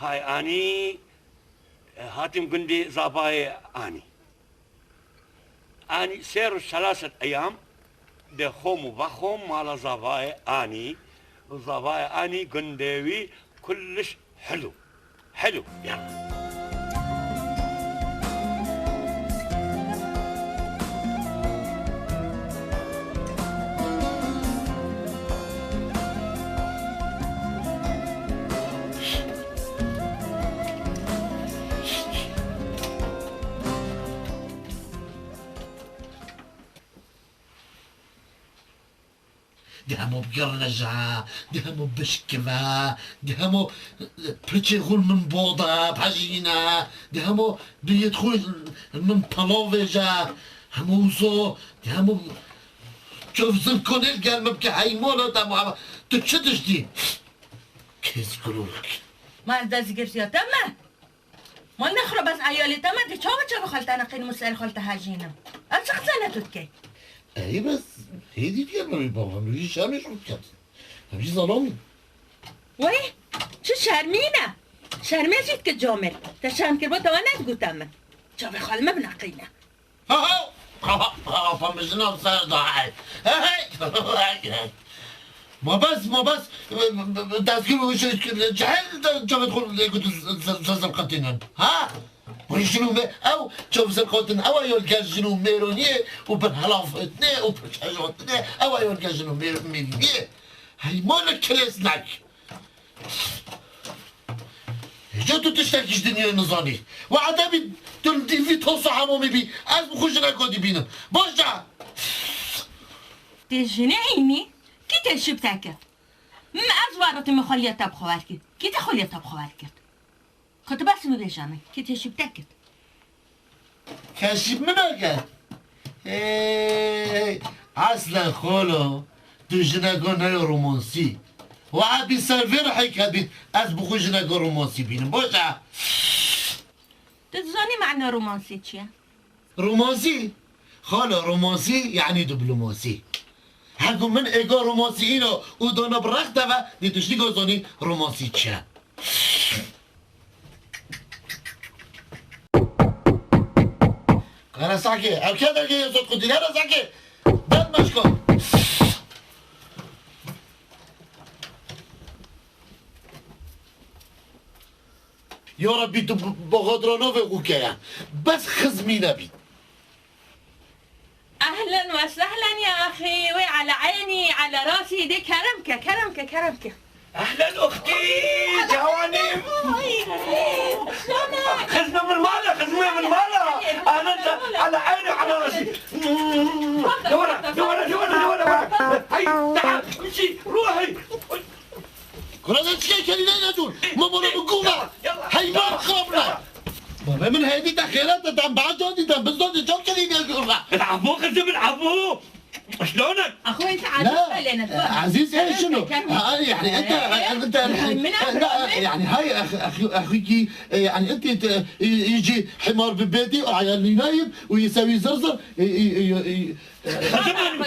هاي اني هاتم قندي زاباي اني سيروا 3 ايام دخوم وبخوم على زاباي اني قندوي كلش حلو يعني. دهمو بقرنجة دهمو بشكفة دهمو بتشغل من بوضة بحجينة دهمو بيدخل من بلوفيجة هموزو دهمو شوف زنكونيل قال مبكي حيمولو دهمو تتشدش دي كيس قلولك ما دازي قرسيو تمه ما نخرب بس عيالي تمه دي شو خلطانا قين مسأل خلطة هاجينة أمسخ سنة تتكي اي بس هيدي ديالنا بابا مش شامي شو كات مش ظلامي وي شو شرمي جيت كجومر تشان كربت وانا تقول شوفي خال ما بنعقينا ها فمجنا صار ضاعي ما بس تذكر وش جحيل جاب تدخل كنت زلزل قتنا ها ويجنو او تشوف زلقوتن او يلقى جنو ميرونيه وبالهلاف اثنين وبالحاجه اثنين او يلقى جنو ميرونيه هاي مالك كلاسناك جاتو تشتكيش دنيا نظامي وعدابي تلدي في توصى عمومي بي از بخوشنا كودي بينا بوشا تجني عيني كي تشبتك ما ازوارت مخليه تبخوارك كي تخليه تبخوارك كنت بس مبيجانك كي تشبتك كاشب منك اصلا خولو تجنا قلنا رومانسي وعبي سالفين حكابي از بخوشنا رومانسي بينا بوشا تتظني معنى رومانسي تشيا رومانسي خالو رومانسي يعني دبلوماسي هاكو من ايجو رومانسي اينو ودونا برقتها دي تشتي قوزوني رومانسي تشيا انا ساكي الكذا كي صوت قدي انا ساكي دم مشكو يا ربي بغادرانو في وكايا بس خزمي نبي اهلا وسهلا يا اخي وعلى عيني على راسي دي كرمك اهلا اختي جوانب خزمه من ماله انا على عيني وعلى راسي لورا هاي تعال امشي روحي كنا نشكي كلنا دول ما مرة بقوة هاي ما خربنا بابا من هذه تخيلات تدعم بعض جودي تدعم بالضبط جو كلنا يقولنا العفو خزم العفو شلونك؟ اخوي تعال لنا عزيز ايش شنو؟ يعني انت لا يعني هاي اخوكي يعني انت يجي حمار ببيتي وعيالي نايم ويسوي زرزر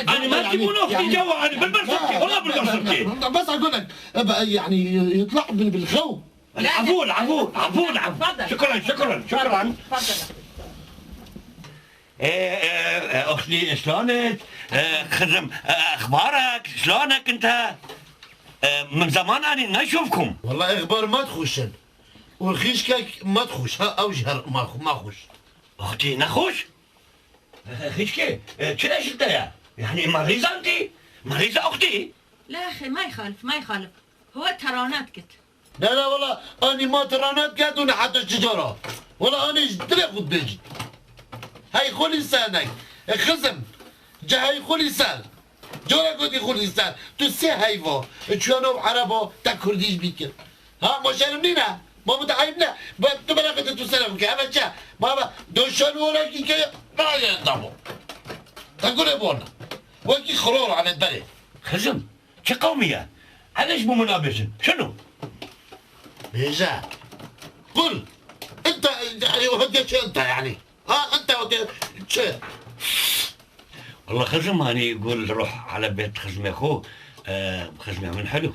انا ما تجيبون اختي جوا انا بالبرسكي والله بالبرسكي بس اقول لك يعني يطلع بالخو العفو شكرا تفضل اختي شلونك؟ خزم اخبارك؟ شلونك انت؟ من زمان انا ما اشوفكم. والله اخبار ما تخشن والخيشكك ما تخش ها اوجهر ما خش. اختي نخش؟ خيشكي ليش انت يعني مريضه انت؟ مريضه اختي؟ لا اخي ما يخالف هو ترانات كت لا والله اني ما ترانات كت ولا حتى الشجره والله اني دريقود بيجي هاي خولي لسانك خزم جاي خولي لسان جورا قدي خولي لسان تسي هايفو تشونو عربو تا كرديش بيكر ها مشارمنينا ما متعايبنا تبرقت تسلم كيف جا بابا دوشون ولا كي ما يندمو تقول بونا وكي خرور على البلد خزم شو قوميه؟ علاش مو منابسه؟ شنو؟ بيجا قل انت هديت انت يعني ها انت شو والله خزم هاني يقول روح على بيت خزمي اخوه خزمي من حلو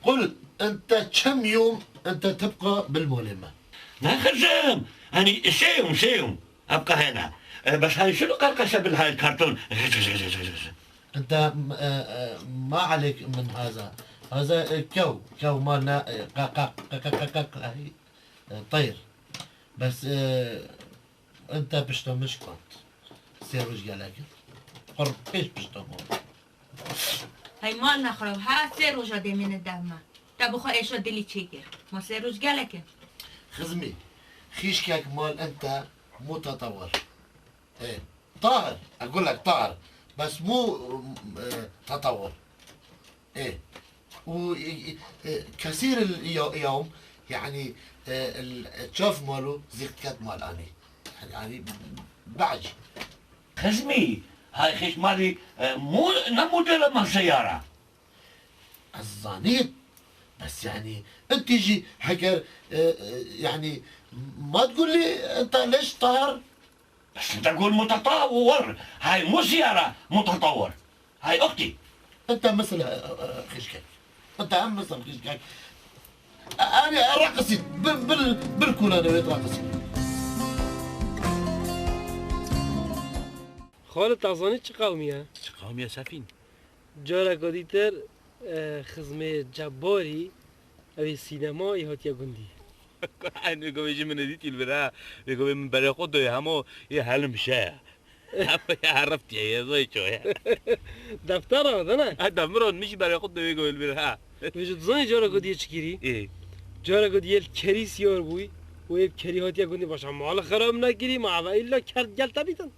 قل انت كم يوم انت تبقى بالمولمة؟ لا خزم أنا سيوم أبقى هنا بس هاي شنو قرقشة بالهاي الكرتون انت ما عليك من هذا كو مالنا طير بس انت بشتو مش كنت سيروش قالك قرب ايش بشتو هاي مالنا خراب ها 3 روزا دي من الدهمة تبخو ايشو دلي تشيكر ما 3 روز قالك خزمي خيشكك مال انت متطور ايه طاهر اقول لك طاهر بس مو تطور ايه وكثير اليوم يعني تشوف ماله زي كات مال اني يعني بعجي خزمي هاي خيش مالي مو موديل مال سيارة الزانيت بس يعني انت تجي حكر يعني ما تقول لي انت ليش طاهر بس انت تقول متطور هاي مو سيارة متطور هاي اختي انت مثل خشكك انت هم مثل خشكك انا رقصت بالكل انا رقصت خالد تازانی چه قومیه؟ چه قومیه سفین؟ جارا گادیتر خزمه جباری اوی سینما هاتیا گندی أنا قوي يجي من ديتي البراء يقوي من برا قدو همو يحل مشاع عرفت يا زي شوية دفتر هذا نه؟ هذا مرون مش برا قدو يقوي البراء وجد زنی جارا گادی چکیری؟ إيه جارا گادی کری سیار بوی و یه کری هاتیا گندی باشه مال خراب نگیری ما و ایلا کرد گل تبیتن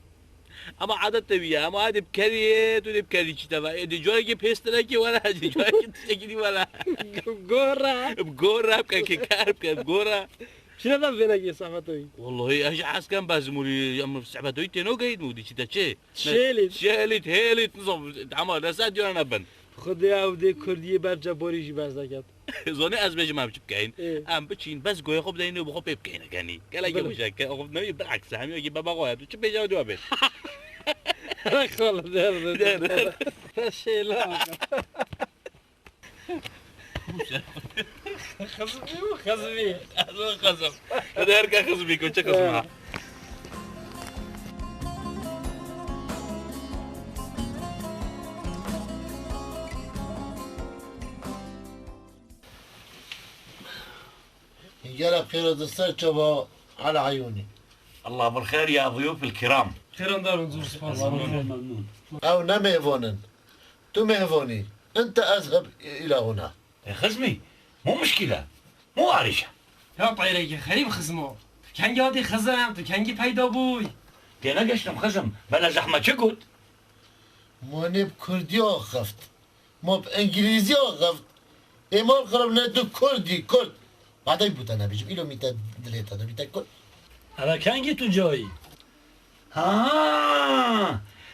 أما عادة تبيه أما عادة بكريت ولا بكري شيء تبع دي جوارك بيستركي ولا دي جوارك تشكي ولا گورا بجورة بكري كارب بجورة شنو ده بينك صحبتوي والله أجي عسكر بازمولي أم صعبتوي تنو قايد مودي شيء شيلت هيلت نظام عمل رسات جونا نبن خدي عودي كردي بر جباري جي بس دكت زوني از بيجي ما بتبكين إيه. ام بتشين بس قوي خب دينو بخو بيبكين يعني كلا يجي مشاكل خب نبي بالعكس هم يجي بابا قوي شو بيجي جوابه خلاص ده شيلا خزمي خزم هذا هركا خزمي كنت خزمها يلا بخير الدستور شباب على عيوني الله بالخير يا ضيوف الكرام خيرا دار نزور سبحان الله او نميفونن تو ميفوني انت اذهب الى هنا يا خزمي مو مشكلة مو عارشة يا طيرك خريب خزمو كان جادي خزم تو كان جي پیدا بوي تينا قشتم خزم بلا زحمة شكوت ماني بكردي خفت ما بانجليزي خفت ايمال خربنا تو كردي كرد بعدين بوت انا بيجي الو ميتا دليت انا ميتا كرد هذا كان جي تو جاي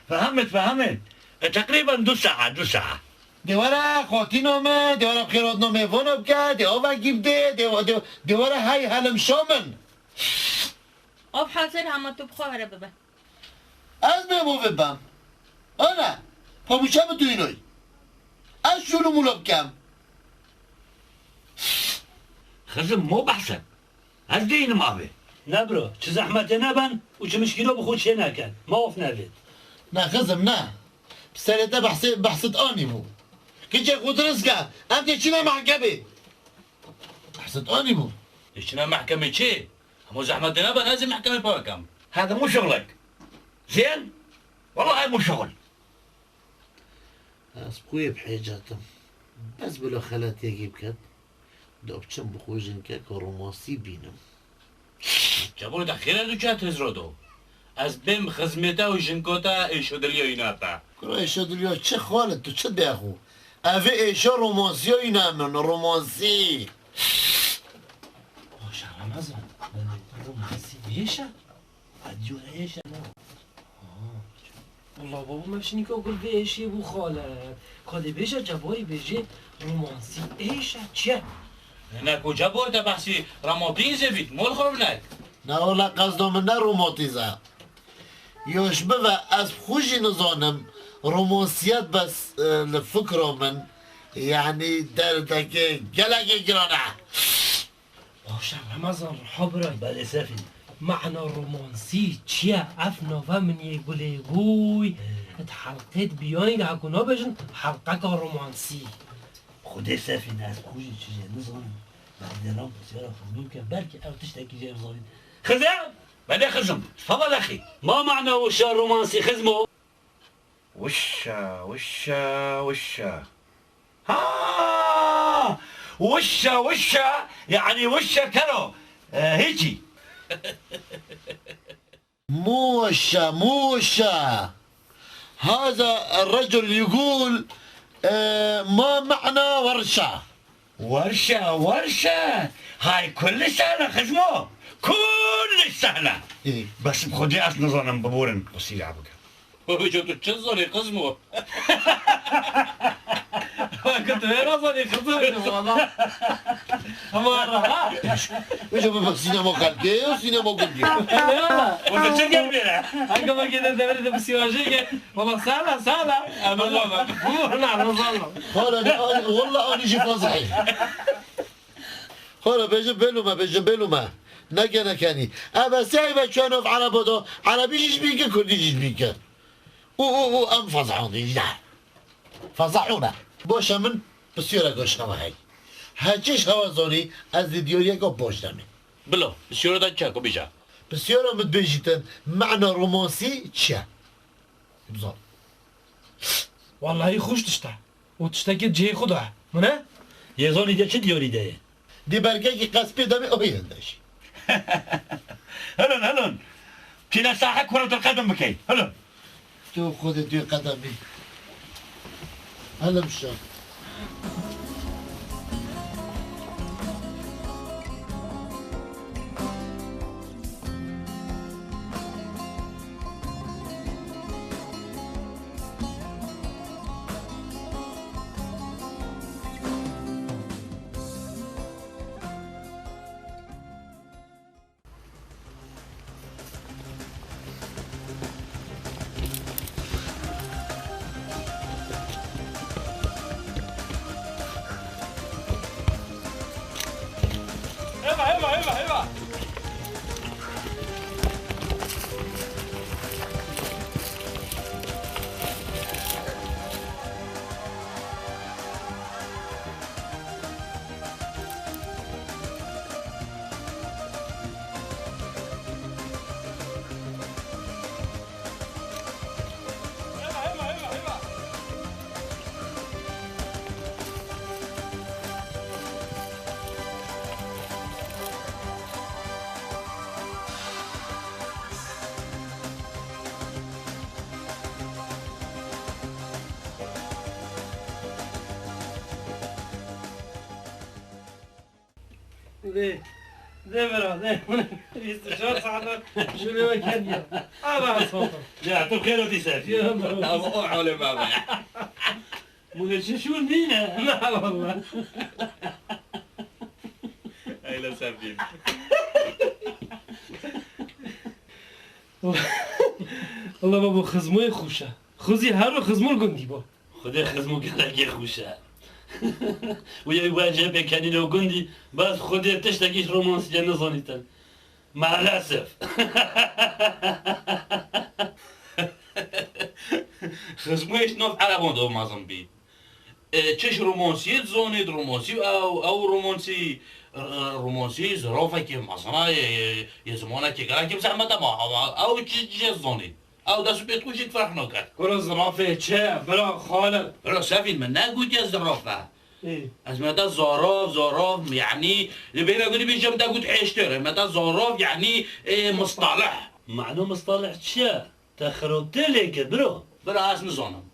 فهمت تقريبا 2 ساعة دیواره خاطی نامه دیواره بخیرات نامه وانو بکرد دیواره گیب ده دیواره های حلم شامن آب حاضر همه تو بخواه ببه از مهمو ببم آنه پاموشم تو اینوی از شونو مولا بکم خزم مو بحسب هل دين ما به نبرو چه زحمت نبن و چه مشکلو بخود چه نکن ما وف نوید نه خزم نه بسرته بحثت آنی بو که چه خود رزگه هم که چینا محکمه بحثت آنی بو إيشنا محكمة شيء هم زحمة نبن لازم محكمة باكم هذا مو شغلك زين والله هاي مو شغل از بخوی بحیجاتم بس بلا خلات یگیب کد دابچم بخوی جنکه که روماسی بینم جابوا تأخيرا وجات هزرودو از بهم خزمتا و جنكوتا ايشو دليو يناتا کرا ایشا دلیا چه خالد تو چه دیخو اوه ایشا رومانسی هایی نمن رومانسی باشه رمضان رومانسی بیشه عدیو ایشه والله بابا ماشي که اقول بيشي ابو خالد كادي بيشا جباري بيجي رومانسي ايش چه هناك وجابوا تبحثي رمضين زبيت مول خربناك نه اولا قصدم نه رومانتیزه یوش بوه از خوشی نزانم رومانسیت بس لفکر من يعني دردك قلق قرانه باشه رمضان حبرای بله سفید معنى رومانسی چیه؟ اف نوه من یه گله گوی ات حلقه بیانی که هکونا بجن حلقه که رومانسی خود سفید از کوچی چیزی نزانم بعد دلم بسیار خمیم که بلکه ارتش تکی جایم زارین خزم بله خزم تفضل اخي. ما معنى وشا رومانسي خزمو وشا وشا يعني وشا كانوا هيجي. موشا هذا الرجل يقول ما معنى ورشة هاي كل سهلة خزمو كل سهلة. إيه؟ بس بخدي أصل نظام ببورن بصير عبك. وجدت تشزر قزمه كنت وين اصلا خطرت والله مرة مش بس سينما قلقي وسينما قلقي وانت تشجع بينا. هكا ما كده تبرد بسيواجيك والله سهلة انا والله نعم والله والله انا شي صحيح خلا بيجن بلوما نكني ابا سايبه كانوا في عربه عربي ايش بيك كردي ايش بيك او ام فضحوني فضحونا باشه من بسیار گوشم هی هچیش هوازانی از دیوریه که باش دمی بلا بسیار دا چه بیجا بسیار هم بيجيتن معنى رومانسي چیه بزار والله خوش تشتا وتشتكي جي خدا منه يزوني ده چه ديوري ده دي برگه که قصبی دمی اویندش هلون كنا ساحة كرة القدم بكي هلون. تو خودت توی قدمی هلا مشان ايوه ده برا ده 24 ساعة شنو كان يا أنا صوته لا طب خير ودي سافي ابو حول بابا مغششون بينا لا والله اي لا سافين والله بابا خزموي خوشه خوزي هرو خزمو الجندي با خدا خزمو كده خوشه ويا يواجه بكاني لو قندي بس خدي تشتكيش رومانسية نظنيتا مع الأسف خزمويش نوف على بوندو ما زنبي تشش رومانسية زوني رومانسي او رومانسي زرافة كي مصنع يزمونا كي قرا كي بزعما ما او تشي زوني او داس بيت كل شيء تفرحنا كات كل زرافة تشا بلا خالد بلا سافين من نقول يا زرافة ايه از مدى زراف يعني اللي بينا قولي بيجم دا قلت حيشتري مدى زراف يعني مصطلح معنى مصطلح شا تخربت لك برو برا اسم زونم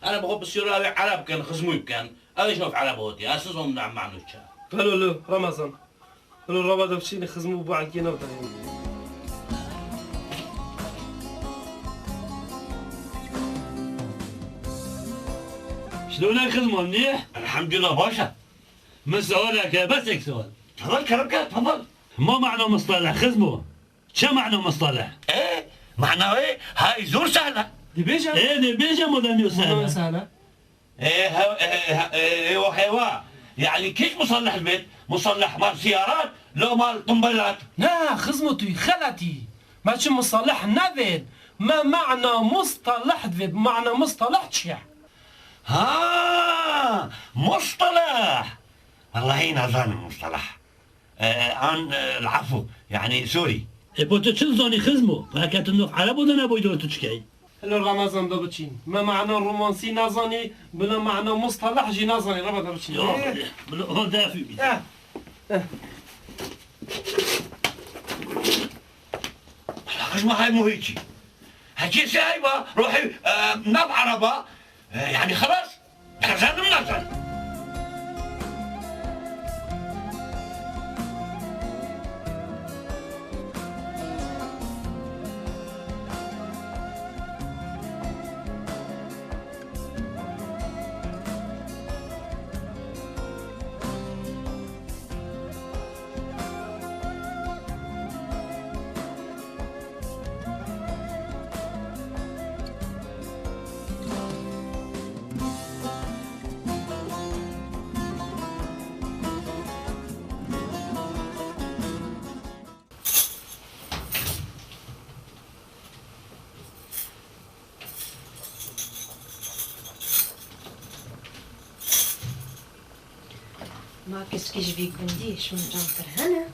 انا بخوف بصير عرب كان خزموي كان انا شوف عربوتي اساس زون نعم معنو شا قالوا له رمضان قالوا له رمضان بشيني خزمو بعد كي نبدا شلونك خدمة منيح؟ الحمد لله باشا. من سؤالك بس سؤال تفضل كلامك تفضل. ما معنى مصطلح خزمه؟ شو معنى مصطلح؟ معناه ايه؟ هاي زور سهلة. دي بيجا ايه دي بيجا مدام ما يسأل سهلة ايوه يعني كيش مصلح البيت؟ مصلح مال سيارات لو مال قنبلات؟ نا خزمتي خلتي ماشي مصطلح نفيد ما معنى مصطلح ذي بمعنى مصطلح تشيع ها مصطلح والله نظن مصطلح عن العفو يعني سوري بوتو چل زانی خزمو فکت نو عربو دنا بویدو تشکی هلا رمضان دبتشين ما معنى الرومانسي نازاني بلا معنى مصطلح جي نازاني ربا دبتشين بلو هو دافي بي ما هاي مو هيجي هجي سايبه روحي ناب عربه يعني خلاص نزل منزل ما qu'est-ce que je vais grandir, je me jante Hana.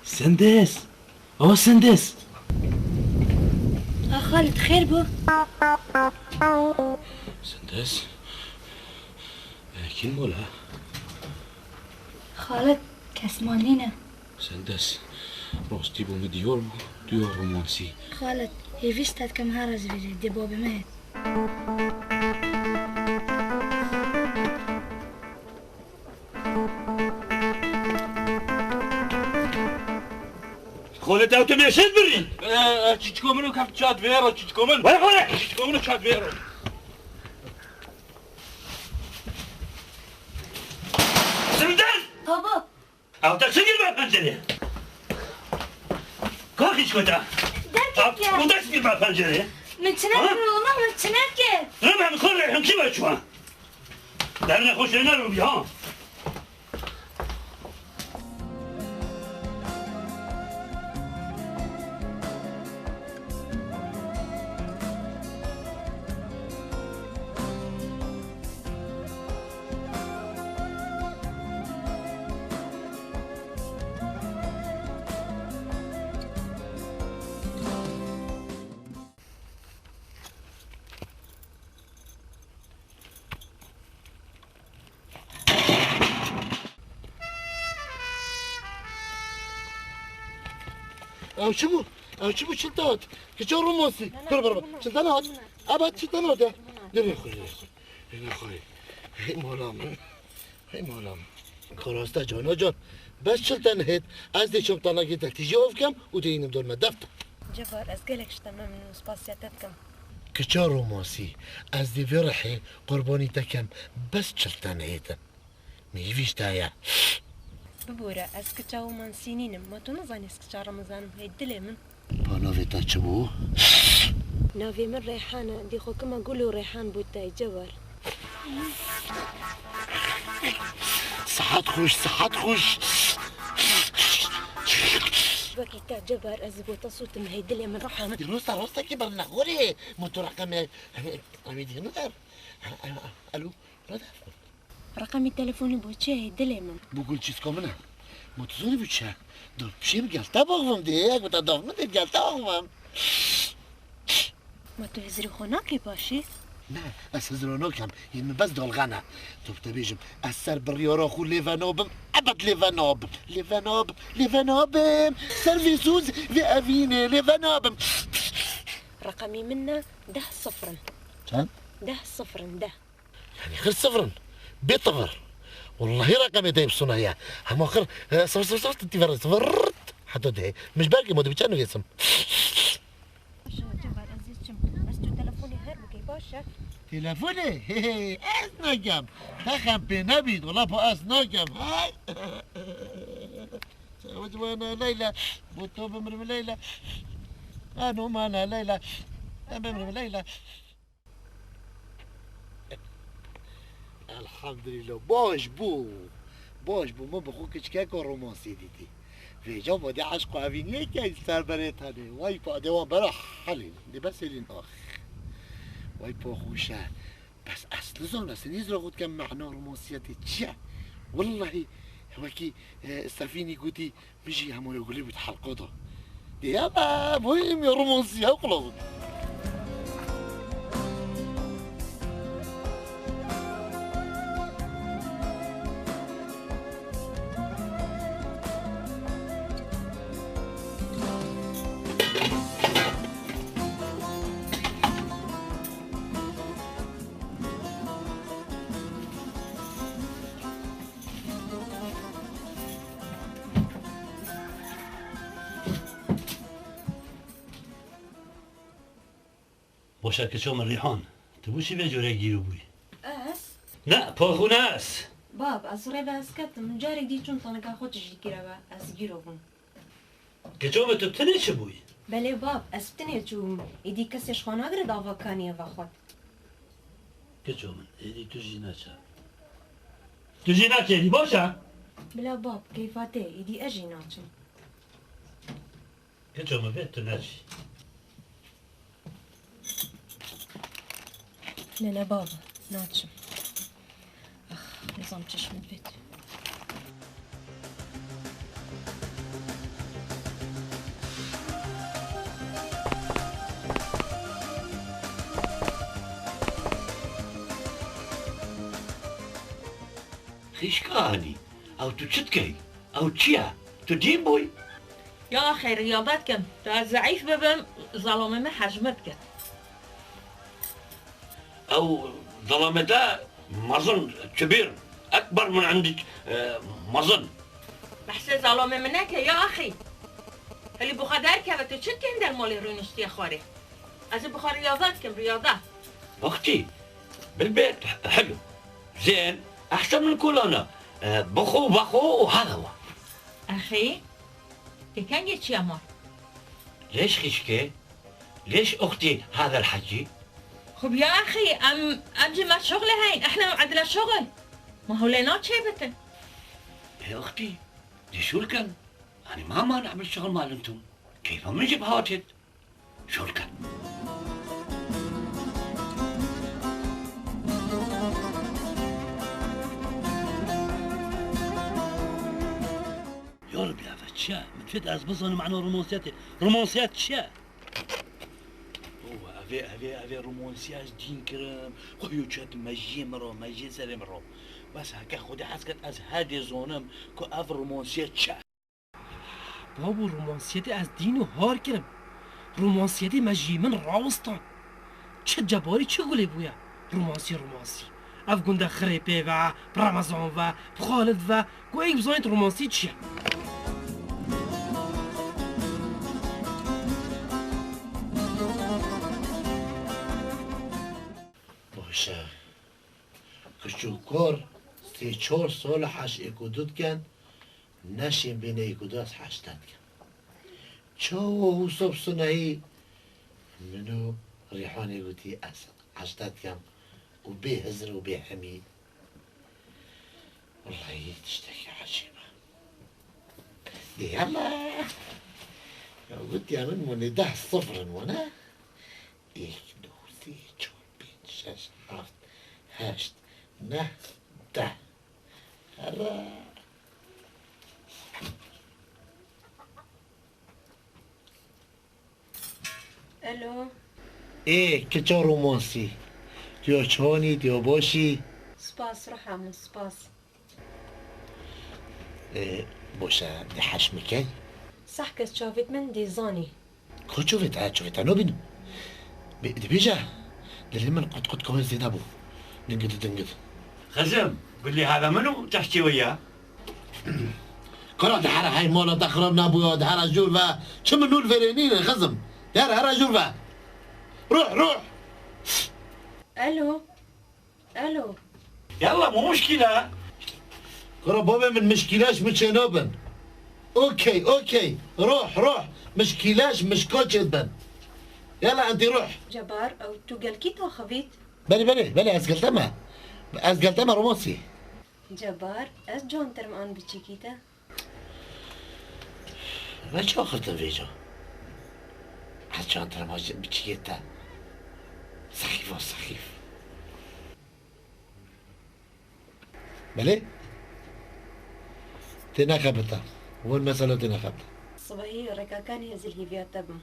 سندس او سندس خالد خير بو سندس كين مولا خالد كسمانينه سندس روستي بو مديور رومانسي خالد هي فيستات كم هارز في دي بوبي مات خولت او تمشيت بري تشكو منو كاف تشات فيرو تشكو منو ولا تشكو منو تشات فيرو سندس بابا او تسجل مع البنجري كوكيش كوتا دركك او تسجل مع البنجري من تنكر والله من تنكر رمى من كل الحين كيف اشوى دارنا خوش لنا روبي ها او شو شلتات كشو رومانسي برا شلتانات ابد شلتانات دير يا اخوي هي مولام خلاسته جان بس شلتن هيت از دي شمطانا جيت تيجي اوفكم ودينم دول ما دفتر جبار اسقلك شتمم من سباسياتكم كشو رومانسي از دي فرحي قرباني تكم بس شلتن هيت ميفيش تايا ببورا اسكتشاو من سنين ما تنظني اسكتشا رمضان هي الدلمن بانوفي تاتشبو نافي من ريحانة دي خو كما قولوا ريحان بوتاي جبر صحات خوش بكي تا جبر ازبوط صوت مهيدلي من رحمة روستا كبر نغوري موتو رقم اميدي نظر الو رقمي تلفوني بوتشي هيدلي من بقول چیز منه متزونی بچه دو بشیم گلتا باغم دیگه بتا داغم دی گلتا باغم ما تو هزري خوناكي باشي نه از هزرونوکم این بس دالغنه تو بتبیجم از سر بریارا خو لیونابم ابد لیونابم سرویسوز و اوینه لیونابم رقمي منا 10 چند؟ 10 يعني غير صفرا بيطفر والله رقمي دايب صنايا هم اخر صفر انت فرت حتى ده مش باقي مودي بيتشانو اسم جبر عزيز بس تو تلفوني هربكي باشا تلفونه از نگم تخم به نبید ولا با از نگم سوت وانا ليلى بوتو بمرم ليلى انا معنا ليلى بمرم ليلى الحمد لله باش بو ما بخو کچکک و رومانسی دیدی ویجا بادی عشق و اوینیه که سر بره تنه وای پا دوان برا حلین دی بس الین آخ وای پا خوشه بس اصل زانه سنیز را خود کم معنا رومانسیتی چیه والله وكي السفيني قوتي بيجي هم يقول لي بتحلقوطه يا ما مهم يا رومانسي خلاص باشد شما ریحان تبوشی به جوره گیرو بوی اس نه پاخونه است باب از روی بس کتم جارك دي چون تانکا خودش گیره با از گیرو بون که شما تو بتنه چه بوی بله باب از بتنه چون ایدی کسیش خانه اگر داوا کانیه و خود که شما ایدی تو جینا چه تو جینا چه ایدی باشه بلا باب کیفاته ایدی اجی ناچم که شما بیت تو نجی نه بابا ناچم نظام چشمت بید خيشكاني او تشتكي او تشيا تدين بوي يا أخي رياضات كم تا ضعيف ببم ظلامة ما حجمت كم او ظلمتا مظن كبير اكبر من عندك مظن بحسي ظلامة منك يا أخي اللي بخدار كبت تشت كم در مال رونستي خاري از بخار رياضات كم رياضة اختي بالبيت حلو زين احسن من كلنا بخو وهذا هو أخي كان جيت يا مار ليش خشكي ليش اختي هذا الحكي خب يا أخي أمجي ما شغل هين إحنا عندنا شغل ما هو لينات شيبتن يا اختي دي شو الكن انا ما مانع بالشغل مال انتم كيف من جيب هاتت شو الكن يا رب يا فتشا متفت از بزن معنا رومانسيات شا هو افي رومانسيات دين كرم خويو شات مجي سري مرو بس هكا خودي حسكت از هادي زونم كو اف رومانسيات شا بابو رومانسیتی از دین و هار کرم رومانسیتی مجیمن راوستان چه جباری چه گلی بویا رومانسی اف گنده خریپه و رمضان و خالد و گویی بزانید رومانسی چیه باشه کشوکار 3-4 سال حش اکودود کن نشیم بین اکودو از حشتت کن چه و حساب سنهی منو ریحانی گوتی از حشتت کن و به هزر و به حمید والله تشتكي عجيبة يلا قلت يا من ده صفر وانا 1 2 3 4 5 6 7 8 9 10 هلا الو ايه كتشو رومانسي ديو تشوني ديو بوشي سپاس رحمون سپاس إيه بوشا دي حشمكي صح کس شافت من دیزانی كل شوفت انا بينو دي بيجا اللي من قد كمان زين ابو دنقد خزم قل لي هذا منو تحكي وياه كرة دحرة هاي مولا دخرنا ابو دحرة جولفا شو من نور فرينين خزم يا هرا جولفا روح الو الو يلا مو مشكلة. كرة بابا من مشكلاش متشنوبن. اوكي روح مشكلاش مش كوتشبن. يلا انت روح. جبار او تو قلكيتو خبيت بلي ازقلتما رومانسي. جبار از جون ترمان بتشيكيتا ما شو اخرتن فيجو حتى انت ما بتشيكيتا سخيف بلي تناخبتا والمسألة تناخبتا صباحي ركاكاني هزل هيفيا تبم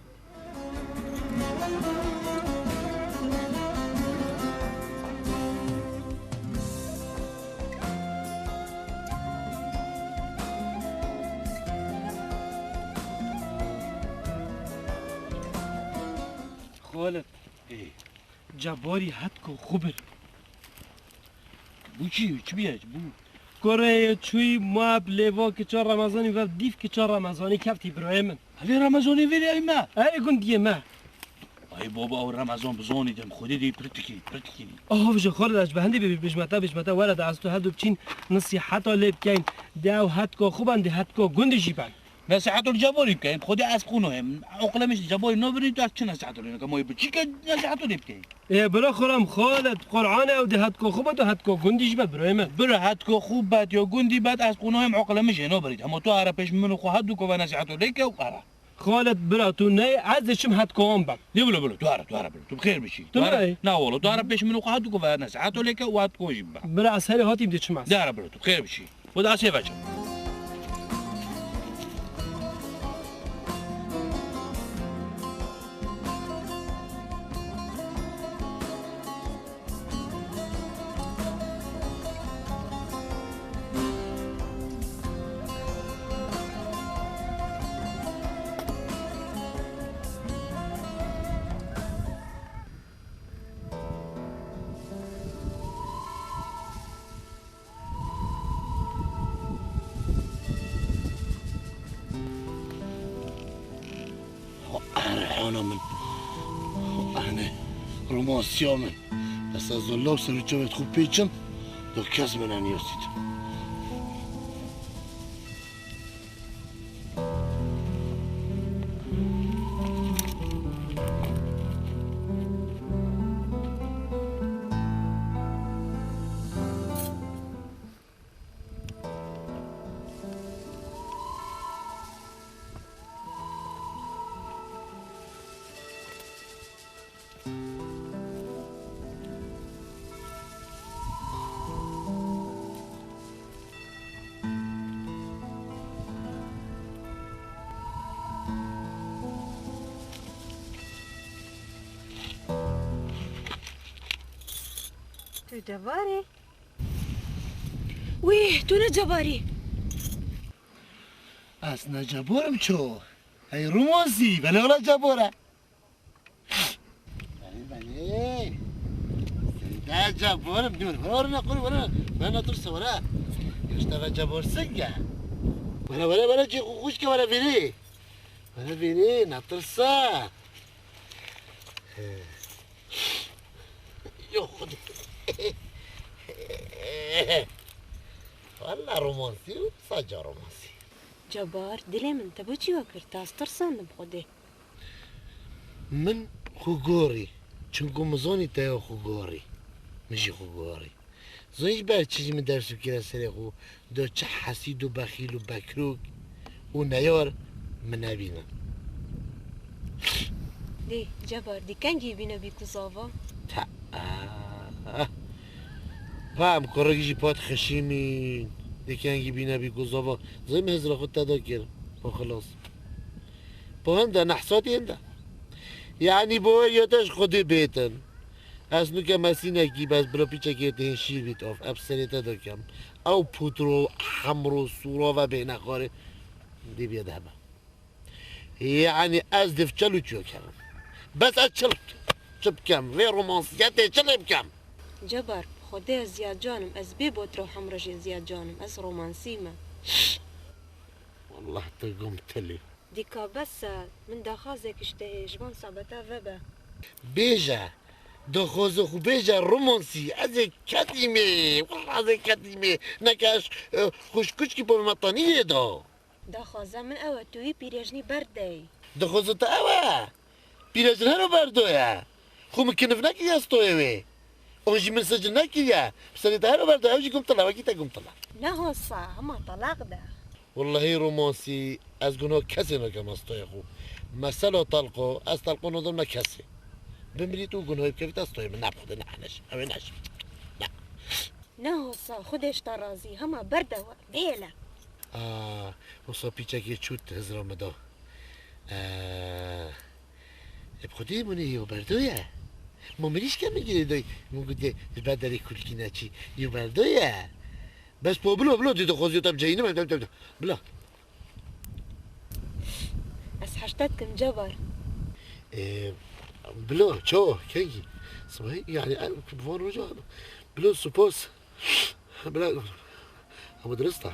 خالد جباری هتکو خوبر بو چی بیاج بو کره چوی ماب لیوا که چهار رمضانی و دیف که چهار رمضانی کفتی برای من هلی رمضانی ویری ای ما ای گندیه ما ای بابا او رمضان بزونی دم خودی دی پرتکی آه بجا خالد اش بهندی بجمتا ولد از تو هدو بچین نصیحتا لیب کین داو هتکو خوبن دی هتکو گندی جیبن نصيحة الجباري بكاين خدي اسقونهم عقله مش جباري نوبري تو اكش نصيحته لنا كما يبچي كان نصيحته دي بكاين ای برا خورم خالد قرآن او دی هتکو خوبه و هتکو گندی جیبت برای من برا هاتكو خوب بات يا جندي بات اسقونهم عقله مش نوبري هم تو عرفش منو خو هدو كو نصيحته ليك وقرا خالد برا تو نه عزشم هتکو ام بم بلو تو عرف تو بخير بشي لا والله تو عرفش منو خو هدو كو نصيحته ليك وهتكو جيب برا از هری هاتیم دی چماس دار بلو تو بخير بشي خدا سيفاچ أنا من أنا رومانسيا من بس از الله سر جوت خوب پیچم دو کس من نیستید تو جباري ويه تو جباري اصلا جبارم چو ای رومانسی بله ولا جباره بله ده جبارم دیون ولا نقول ولا ما نطرس ولا يشتغل جبار سجة ولا جي خوش كه ولا فيني نطرسه يا خدي والله رومانسي وصاجة رومانسي جبار دلي من تبوتي وكر تاستر صندم خده من خوگوری چونکو مزانی تا خوگوری میشی خوگوری زنیش باید چیزی من درسو که سری خو دو چه حسید و بخیل و بکروک و نیار من نبینم دي جبار دي كان جيبينا بيكو صافا تا فهم کارگیشی پات خشیمی دیکنگی بی نبی گذابا زیم هزر خود تدا کرد با خلاص با هم ده نحساتی هم ده یعنی با یادش خودی بیتن از نو که مسینکی بس برا پیچه که تهین شیر بیت آف ابسری تدا کم او پودرو حمرو سورا و بینخاره دی بیاده همه یعنی از دف چلو چو کم بس از چل بکم وی رومانسیت چل بکم جبار خده زياد جانم از بي بوترو حمرجي زياد جانم از رومانسيما والله تقوم تلي ديكا بس من داخازك اشتهي جبان صعبتا فبا دخوز خوبه جا رومانسی از کدیمه والله از کدیمه نکش خوشکوش کی با مطانیه دا داخوازە من ئەوە توی پیرێژنی بەردەی دخوز تا اوه بیرجن هنو بردویا خو مکنف نکی یستویوه اونجی من سجن نکی یا بسنی تا هنو بردویا اوجی گم طلع وکی تا گم طلع نەهۆسا هەما تەلاقدا والله رومانسی از گناه کسی نکم استوی خوب مثلا طلقو از طلقو ندم نکسی بمری تو گناه بکفت استوی من نبخده نحنش اوه نش نەهۆسا خودێشتا ڕازی هەما بەردەوە بێلە وصا پیچکی چوت هزرا مدا بخودی مونه یو بردویا ما مریش کم میگیره دای من گوده بعد داری کلکی نچی یو بردویا بس با بلا دیدو خوزیوتم جایینه من بلا ئەس حەشتەتکم جەبار بلا چا کنگی سمعی يعني بفان رجع بلا سپاس بلا اما درسته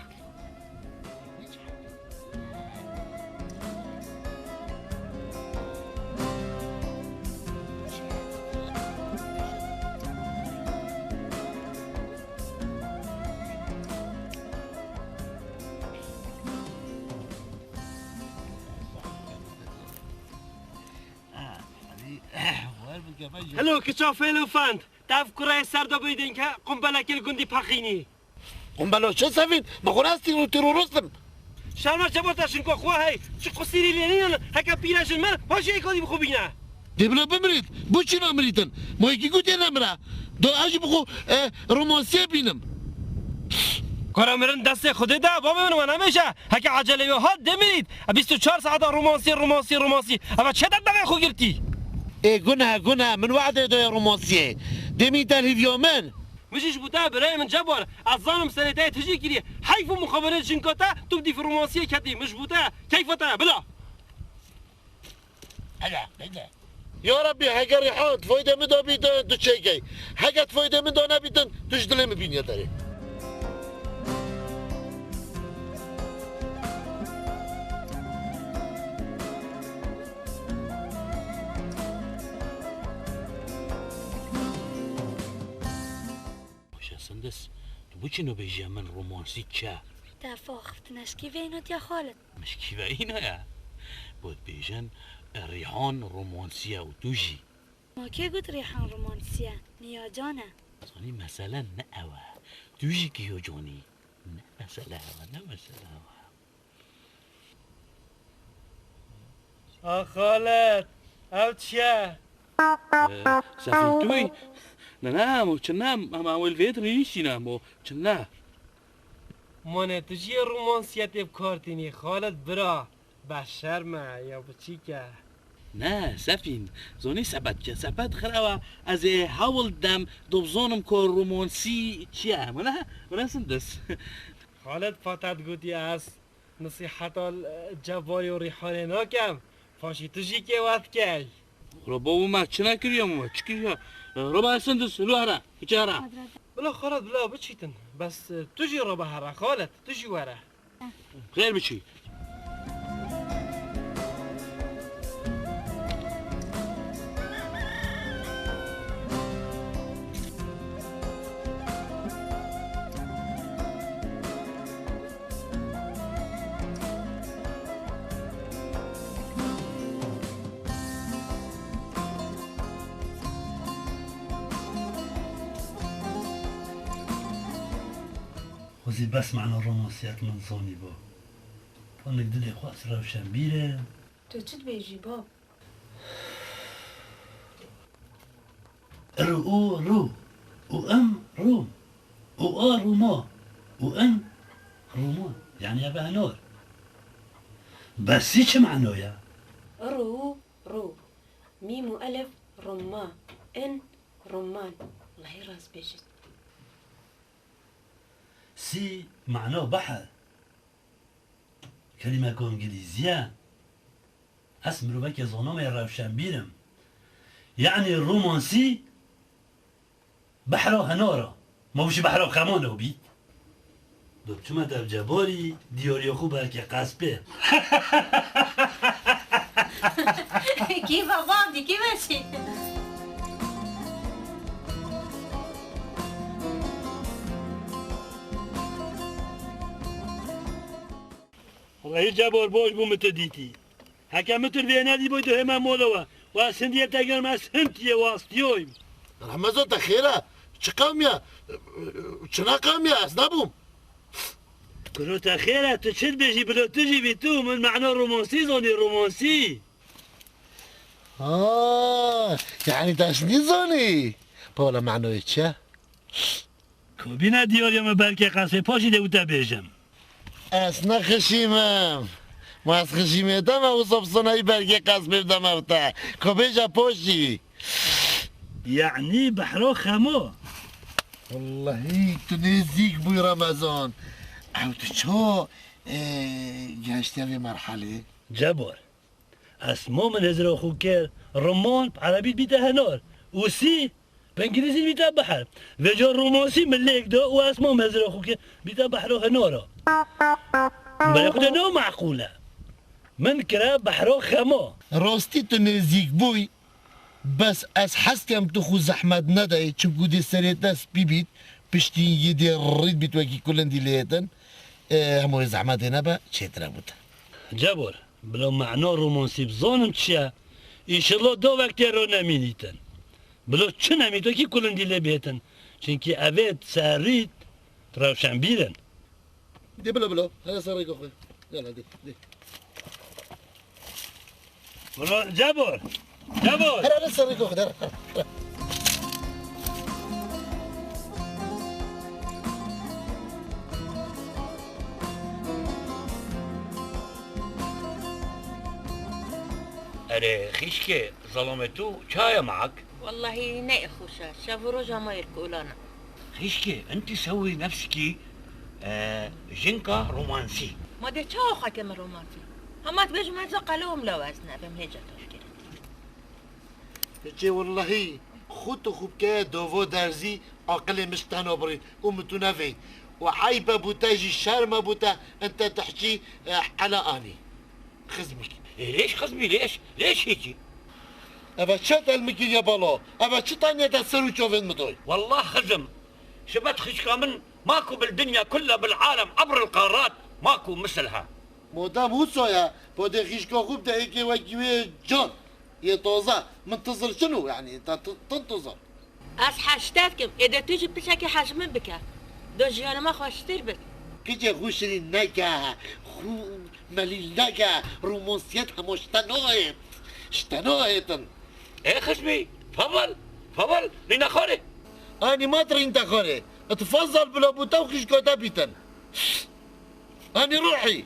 هلو کچافیلو فند دف کرای سردا بیدین که قنبلکل گندی پخینی قنبلا چه سفین؟ ما خون هستی رو ترورستم شرمر چه باتشن که خواه هی چه قصیری لینین هکا پیرشن من پاشه ایکادی بخو بینه دبلا بمرید بو چی نامریدن؟ ما یکی گوتی نمره دو اجی بخو رومانسیه بینم کارامرن دست خوده ده بابا من نمیشه هکا عجله ها دمیرید 24 ساعت رومانسی اما چه دقیقه خو گرتی گناه من وعده دو رومانسیه دمی تلویزیون من مشيش بوتا براي من جبار الظالم سنتين تجي كذي حيف مخابرات شنكوتا تبدي في الرومانسيه كذي مش بوتا كيف بلا هلا يا ربي هاجر ريحان فايده من بيدن دو شيء حاجه فايده من دو نبيدن دوش دلم بينيا داري سندس تو بو چنو بیجی من رومانسی چه؟ دفعه خفتنش کی وینات یا خالد؟ مش کی اینا یا بود بیجن ریحان رومانسیه و توجی ما که گفت ریحان رومانسیه نیا جانه صانی مثلا نه اوه توجی کیو جانی نه مثلا اوه خالد او چه؟ سفین توی نه مو چنه معمول وید ریشی نه مو چنه من تجی رومانسیت بکارتینی خالد برا بشرمه یا بچی که نه سفین زونی سبت خلاوه از حول دم دوبزانم که رومانسی چیه منه سندس خالد فاتت گوتی از نصیحت جواری و ریحانه ناکم فاشی تجی که وقت که رو بابا ما چه نکریم چی کریم رو با سندس رو هره چه هره بلا خالد بلا بچیتن بس تجی رو به هره خالد تجی وره خیر بچی وزي بس معنا الرومانسيات من صوني بو فانك دلي خواس روشن بيره تو چت بیجی باب رو وام روم روما وام روما يعني ابا نور بس ايش معناه يا رو ميم والف رما ان رمان الله راس بيجت سي معناه بحر كلمة انجليزية اسم روبك يظنهم يروشن بيرم يعني الرومانسي بحره هنارا ما بوشي بحره خمانه بيت دوب چما دب جباري دياري خوبه که قصبه كيف غامدي كيف ماشي والله جبار باش بو متديتي هكا متر بينا دي بويدو هما مولوا واسندية تاقر ما سنتي واستيويم رحمزو تخيرا چه قوم يا چنا قوم يا اسنابوم كنو تخيرا تشد بيجي بلو تجي بيتو من معنى رومانسي زوني رومانسي يعني تشني زوني بولا معنوي چه كوبينا ديور يوم بلكي قاسي باشي دوتا بيجم اسنا خشيمم ما از خشيمتم و صبصناي برگه قصب بدم افتا كوبيجا پوشي يعني بحرو خمو والله تنزيك بوي رمضان او تشو جاشتي في مرحلة جبر اسمو من هزرو خوكير رمان بعربي بيتا هنور وسي بانجليزي بيتا بحر فيجو رومانسي من ليك دو واسمو من هزرو خوكير بيتا بحرو هنورو بلاكو نو معقولة من كرا بحرو خمو راستي تنزيك بوي بس از حسكم تخو زحمت ندای چون دي سريتاس بيبيت بشتين يدي الريد بيت وكي كلن دي ليتن همو زحمت نبا چترا بوتا جبر بلو معنى رومانسي بزانم تشيا ان شاء الله دو وقت رو نمينيتن بلو چه نميتو كي كلن دي لبيتن چونكي اويت ساريت روشن بيرن دي بلو هذا سريك اخوي يلا دي بلو جبر هذا سريك اخوي أري خيشكي ظلمتو شاي معك؟ والله ناي خوشا شافوا رجع ما يركولانا. خيشكي أنت سوي نفسك جنكا رومانسي. ما دي شو حكم رومانسي؟ هما تبيجوا ما زقلوهم لوازنا بمهجة تشكيلة. جي والله خود خوب که دوو درزی عقل مشتانو بري ومتنافي وعيبة بوتاجي شرمة بوتا انت تحكي على اني خزمك ليش خزمي ليش هيجي؟ ابا شات المكي يا بالو ابا شتانيا تسرو تشوفين مدوي والله خزم شبت خشكا من ماكو بالدنيا كلها بالعالم عبر القارات ماكو مثلها مودام هوسويا بودي خيشكو خوب ده هيك وجوي جون يتوزا منتظر شنو يعني انت تنتظر حشتاتكم اذا تجي بشكل حجم بك دو جيانا ما خوشتر بك كيجي خوشري نكا خو مليل نكا رومانسيتها اشتنويتن ايه خزمي تفضل لينا خوري اني ما ادري انت خوري تفضل بلا بوتا وخيشكو دابيتن اني روحي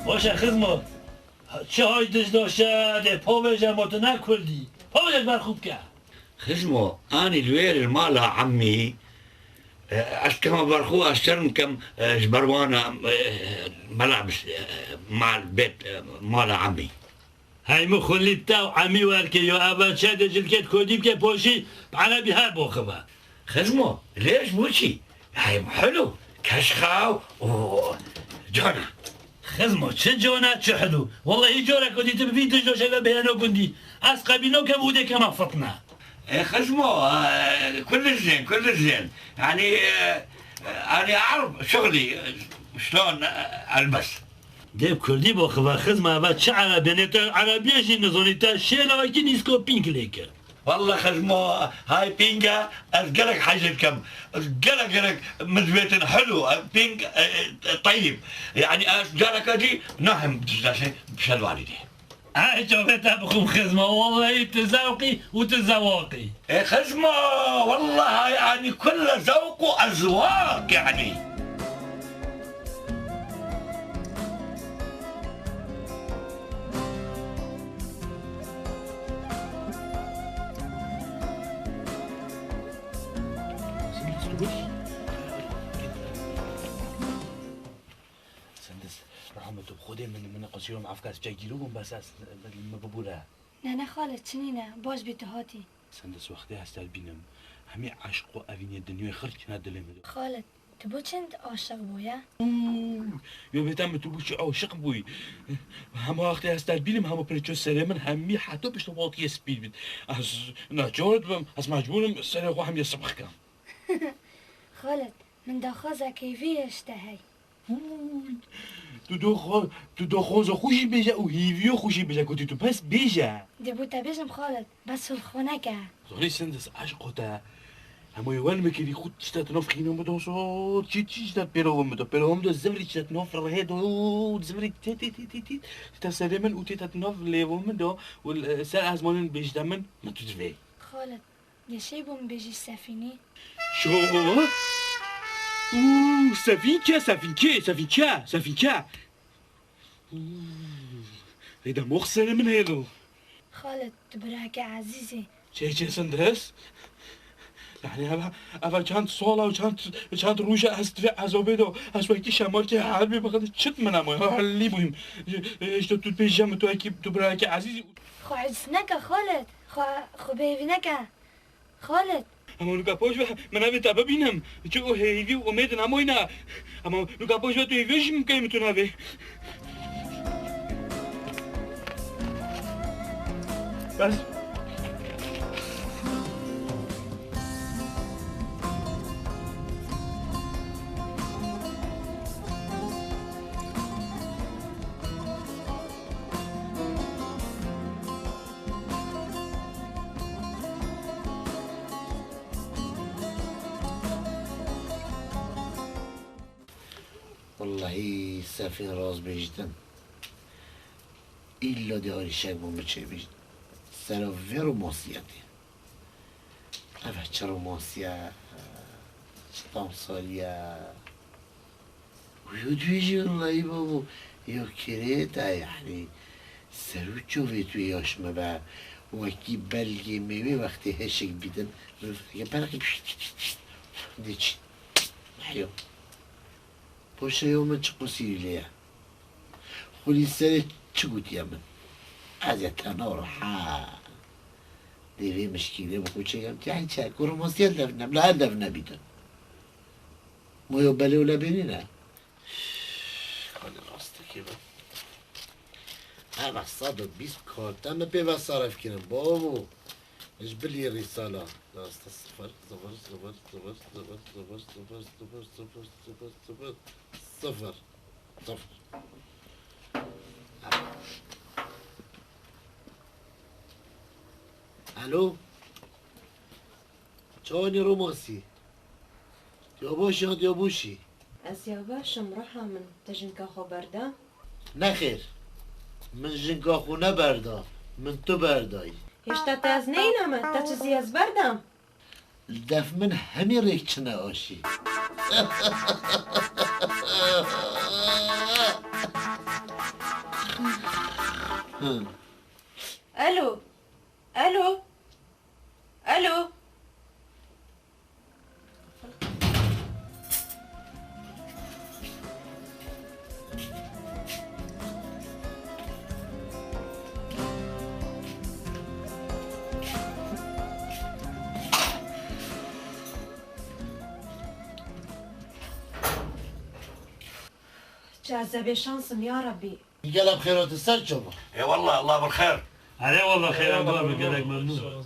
باشه خدمت چه های داشته پاوجه ما تو نکردی پاوجه بر خوب که خزمو أنا الوير المالا عمي أشكما برخو أشترم كم جبروانا ملابس مع البيت مالا عمي هاي مخلي تاو عمي واركي يو أبا شاد جلكت كودي بكي بوشي على بها بوخبا خزمو ليش بوشي هاي حلو كشخاو وجونا خزمو چه جونا چه حلو والله جورا كودي تبي تجو شبه بيانو كندي أسقبينو كبودي كما فطنا خزمو كل زين يعني أنا أعرف شغلي شلون ألبس ديب كردي بوخبا خزمة بعد شعر بينتا عربية شي نزونيتا شيلا وكي نيسكو بينك ليك والله خزمو هاي بينجا أسقلك حاجة كم أسقلك مزبيت حلو بينج طيب يعني أسقلك دي نهم بشل والدي هاي شوفتها بخوم خزمة والله تزوقي وتزواقي خزمة والله يعني كل ذوق وأذواق يعني رحمتو بخوده من قصيرهم عفكاس جاي جيلوهم بس مببولا نه خالد چنینه باش بیتو سندس وقتی هستال بینم همه عشق و اوینی دنیای خرج ندلم خالد تبو چند عاشق بویا؟ یا بهتم تو بوچی عاشق بوی همه وقتی هست در بینیم همه پرچو سر من همی حتی پشت باقی سپید بید از نجارت بم از مجبورم سر خو هم یه سبخ کم خالد من دخوازه کیفی اشتهی تو دخوازه خوشی بیجه و هیویو خوشی بیجه کتی تو پس بیجه دبو تبیجم خالد بس الخونه که زغلی سندس عشق تا اما يوان مكري خود تشتات نوف خينو مدو صوت چي تشتات بيروم دو زفري تشتات نوف رهيدو زفري تي تي تي تي تي تسلمن و تيتات نوف ليفو مدو والسال ازمانن بيجدمن ما تدفي خالد یه شی بوم بیجی سفینی شو سفينكا هيدا مخسر من هيدو خالد تبراك عزیزی چه سندس يعني اول چند ساله و چند روشه از تو عذابه از وقتی شمال که حربی بخاطر چت منم حلی بویم اشتو تو پیشم تو اکی تو برای که عزیزی خو عجز نکه خالد خو بیوی نکه خالد اما نوکا پاش من هم تبا بینم چه او هیوی و امید نموی نه اما نوکا پاش تو هیویش مکه میتونه بی بس والله سفين راز بيجدن إلا داري شك بوم چه بيجد سرافي رومانسياتي أفا چه رومانسيا تمثالية ويدويجي والله بابو يا كريتا يعني سروچو ويتو ياشمه با وكي بلغي ميوي وقتي هشك بيدن يا بلغي ديچ حيو باشه من چه قصیری لیا خولی سر چه گوتیم من از یه تنها راحه دیوی مشکیله بخود چه گم که این چه رومانسیت دفنم لحر دفنه بیدن مویو بله و لبینی نه خالی راسته که من هر وقت 120 کارتم پیوه صرف کنم بابو اجبلی رساله راسته صفر الو چانی رومانسی یا باشی یا بوشی از یواشم روحا من تجنکا خو برده نخیر من جنگا خو نبردا من تو بردای هشتا تاز نینامه تا چیزی از بردم دف من همین ریک چنه آشی الو الو الو جاذبه شانسم يا ربي قلب خيرات السر شوفه اي والله الله بالخير عليه والله خير أبواب قالك ممنوع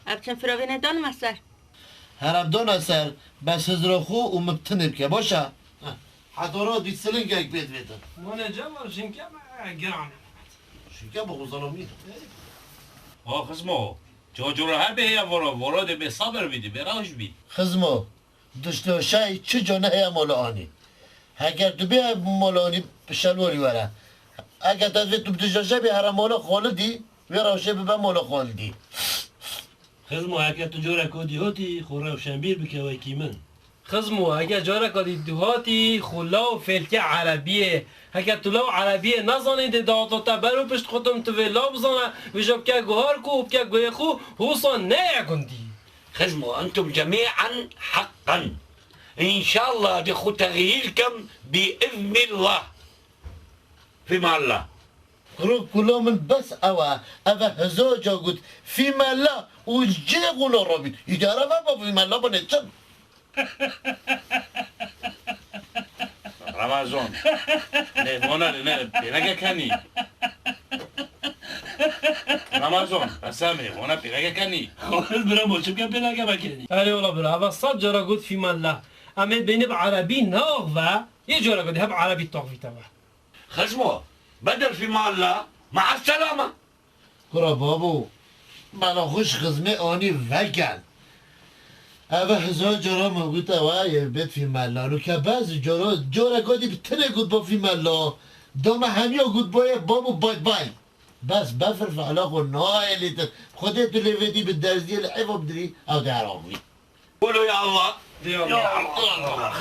ابچن فراوینه دانم اثر هرم دون سر بس هزرخو و مبتنی بکه باشه حضارات دي سلنجك بيت بيتا وانا جمر شنكا قرعنا شنكا بقو ظلمين خصمو جوجور هر به یا ورود به صبر بیدی به راش بید خزمو دشتو شای چه جانه هیا مولانی اگر تو بیا مولانی شلواری وره اگر تو بتجاشه بی هر مولا خالدی و راشه بی مولا خالدی خزمو هكا تجورا كودي هوتي خورا وشنبير بكوي كيمن خزمو هكا جارا قدي دهاتي خلاو فلكة عربية هكا تلاو عربية نظني دي دعوتو تبرو پشت خودم تولا بزانا ويجا بكا جوهاركو وبكا جويخو هوصا نايا كندي خزموا انتم جميعا حقا ان شاء الله دخو تغييركم باذن الله في مع الله رو كلو من بس اوا هزوجا قلت فيما لا وجي قولوا ربي يجارة بابا فيما لا بنتشن رمضان نه هنا نه پیرگه کنی رمضان اسامي هنا پیرگه کنی خلاص برا موشم كان بينا كما كاني أنا والله برا هذا صد جرى قلت في مال الله أما بين بعربي ناغفة يجرى قد هب عربي طاغي تبع خصمه بدل في مال الله مع السلامة. برا بابو مالا خوش خزمه آنی وکن اوه هزار جارا موجود اوه یه بیت فی ملانو که بعض جارا گادی بتنه گود با فی ملا دام همیا گود بای بابو بای بای بس بفر فعلاق و نای لیتر خودت لیویدی به درزی الحفا بدری او در آموی قولوا يا الله. يا الله.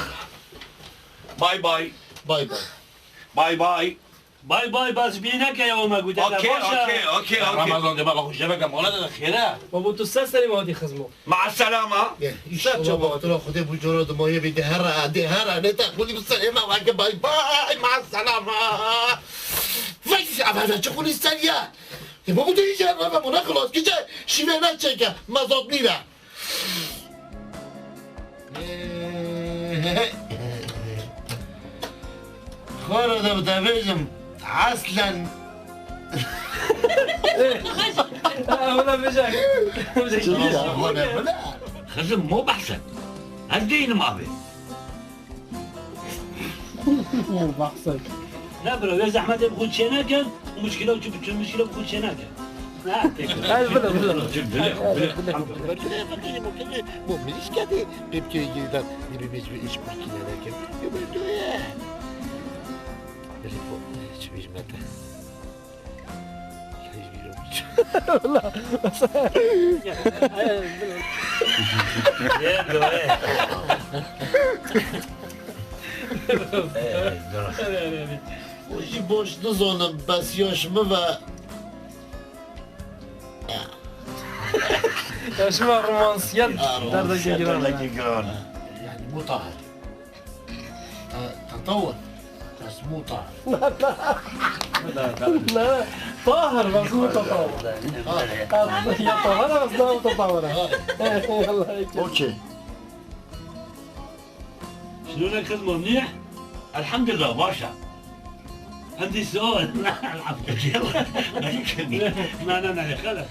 باي باي. بای بای باي باي. باي باي باز بينك يا وما قلت اوكي اوكي اوكي اوكي. رمضان ده بابا خوش بگم مولا خیره بابا تو سه سری مادی خزمو مع السلامة. ایشالله با تو خودت بو جارا دو مایه بیده هر نتا خولی بسلمه و اگه بای بای مع السلامه ویس اولا چه خولی سریع بابا تو ایجا و مونه خلاص که چه شیوه نچه که مزاد میره خورا ده بتابیجم اصلا ولا بجاك خزم مو بحسن. الدين ما به. بحصك لا برا يا زحمة بقول شناكا مشكلة وشوف المشكلة بقول شناكا لا هاي بلا bu milis geldi. Hepkiye girden bir mecbur iş makineler ki. Böyle ya. Böyle bu hiç bilmedi. يا برا Oji boş nizanım bes yaşımı ve يا شو رومانسيات دردك جيران yani mutahhar. تطور بس مو طاهر. لا طاهر بس مو تطور هي طاهرة بس لا متطورة الله هيك اوكي. شلونك خدمة منيح؟ الحمد لله باشا. عندي سؤال يلا. ما انا خلك